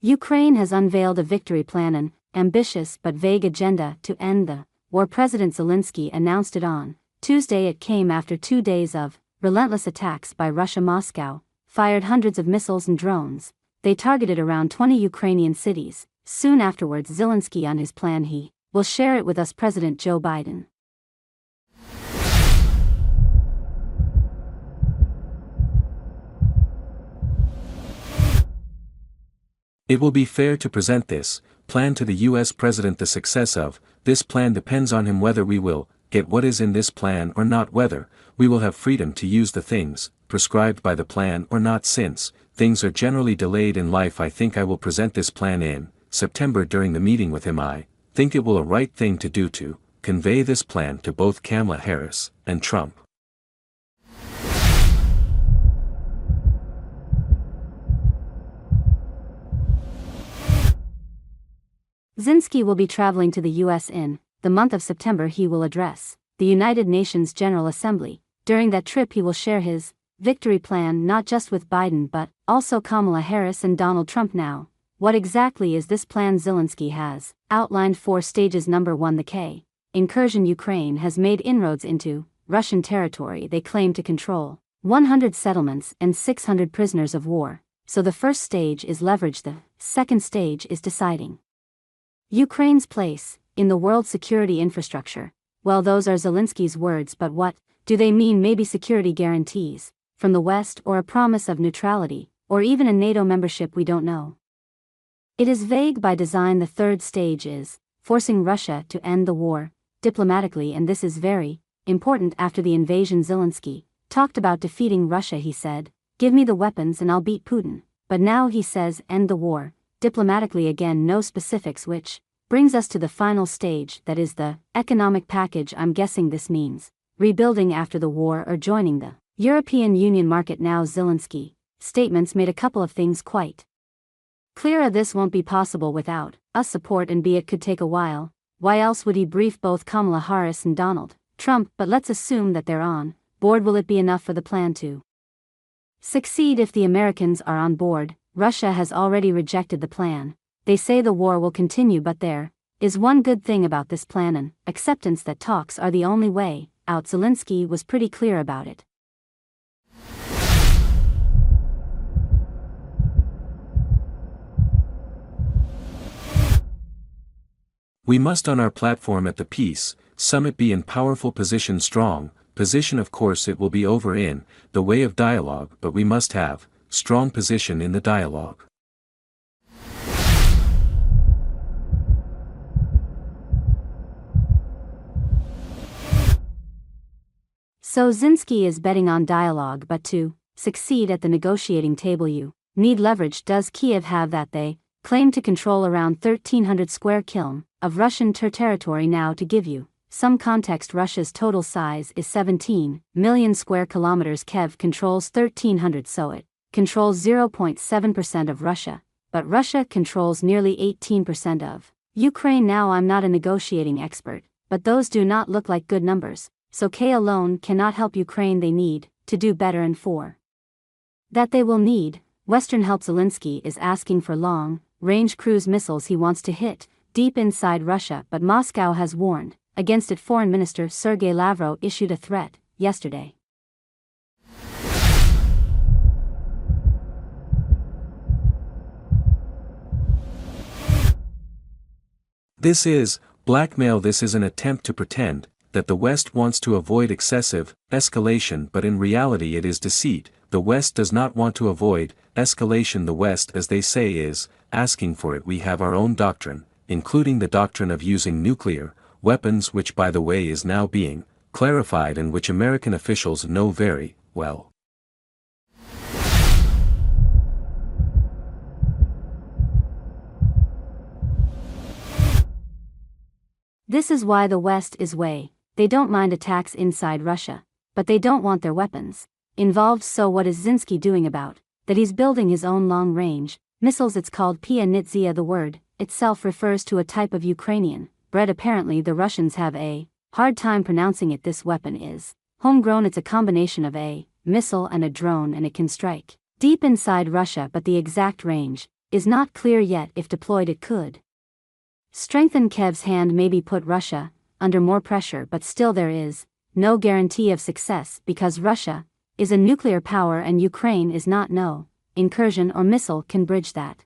Ukraine has unveiled a victory plan, an ambitious but vague agenda to end the war. President Zelensky announced it on Tuesday. It came after 2 days of relentless attacks by Russia. Moscow fired hundreds of missiles and drones. They targeted around 20 Ukrainian cities. Soon afterwards, Zelensky on his plan. He will share it with us, President Joe Biden. It will be fair to present this plan to the U.S. President. The success of this plan depends on him, whether we will get what is in this plan or not, whether we will have freedom to use the things prescribed by the plan or not. Since things are generally delayed in life, I think I will present this plan in September. During the meeting with him, I think it will a right thing to do to convey this plan to both Kamala Harris and Trump. Zelensky will be traveling to the U.S. in the month of September. He will address the United Nations General Assembly. During that trip, he will share his victory plan not just with Biden but also Kamala Harris and Donald Trump. Now, what exactly is this plan? Zelensky has outlined 4 stages. Number 1, the K incursion. Ukraine has made inroads into Russian territory. They claim to control 100 settlements and 600 prisoners of war. So the first stage is leverage. The second stage is deciding Ukraine's place in the world security infrastructure. Well, those are Zelensky's words, but what do they mean? Maybe security guarantees from the West, or a promise of neutrality, or even a NATO membership. We don't know. It is vague by design. The third stage is forcing Russia to end the war diplomatically, and this is very important. After the invasion, Zelensky talked about defeating Russia. He said, "Give me the weapons and I'll beat Putin." But now he says, "End the war diplomatically." Again, no specifics, which brings us to the final stage, that is the economic package. I'm guessing this means rebuilding after the war or joining the European Union market. Now, Zelensky statements made a couple of things quite clear. This won't be possible without us support, and it could take a while. Why else would he brief both Kamala Harris and Donald Trump? But let's assume that they're on board. Will it be enough for the plan to succeed? If the Americans are on board, Russia has already rejected the plan. They say the war will continue, but there is one good thing about this plan: an acceptance that talks are the only way out. Zelensky was pretty clear about it. We must on our platform at the Peace Summit be in powerful position, strong position. Of course it will be over in the way of dialogue, but we must have strong position in the dialogue. So Zelensky is betting on dialogue, but to succeed at the negotiating table you need leverage. Does Kiev have that? They claim to control around 1,300 square km of Russian territory. Now, to give you some context, Russia's total size is 17 million square kilometers. Kiev controls 1,300, so it controls 0.7% of Russia, but Russia controls nearly 18% of Ukraine. Now, I'm not a negotiating expert, but those do not look like good numbers. So K alone cannot help Ukraine. They need to do better, and for that they will need Western help. Zelensky is asking for long-range cruise missiles. He wants to hit deep inside Russia, but Moscow has warned against it. Foreign Minister Sergei Lavrov issued a threat yesterday. This is blackmail. This is an attempt to pretend that the West wants to avoid excessive escalation, but in reality it is deceit. The West does not want to avoid escalation. The West, as they say, is asking for it. We have our own doctrine, including the doctrine of using nuclear weapons, which by the way is now being clarified and which American officials know very well. This is why the West is way. They don't mind attacks inside Russia, but they don't want their weapons involved. So what is Zelensky doing about that? He's building his own long-range missiles. It's called Pia-Nitsia. The word itself refers to a type of Ukrainian bread. Apparently the Russians have a hard time pronouncing it. This weapon is homegrown. It's a combination of a missile and a drone, and it can strike deep inside Russia, but the exact range is not clear yet. If deployed it could strengthen Kiev's hand, maybe put Russia under more pressure, but still there is no guarantee of success because Russia is a nuclear power and Ukraine is not. No incursion or missile can bridge that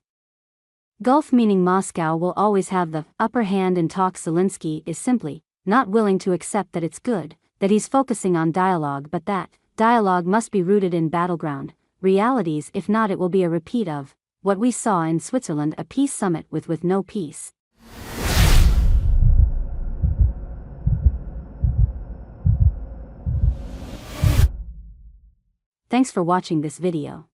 gulf, meaning Moscow will always have the upper hand in talks. Zelensky is simply not willing to accept that. It's good that he's focusing on dialogue, but that dialogue must be rooted in battleground realities. If not, it will be a repeat of what we saw in Switzerland, a peace summit with no peace. Thanks for watching this video.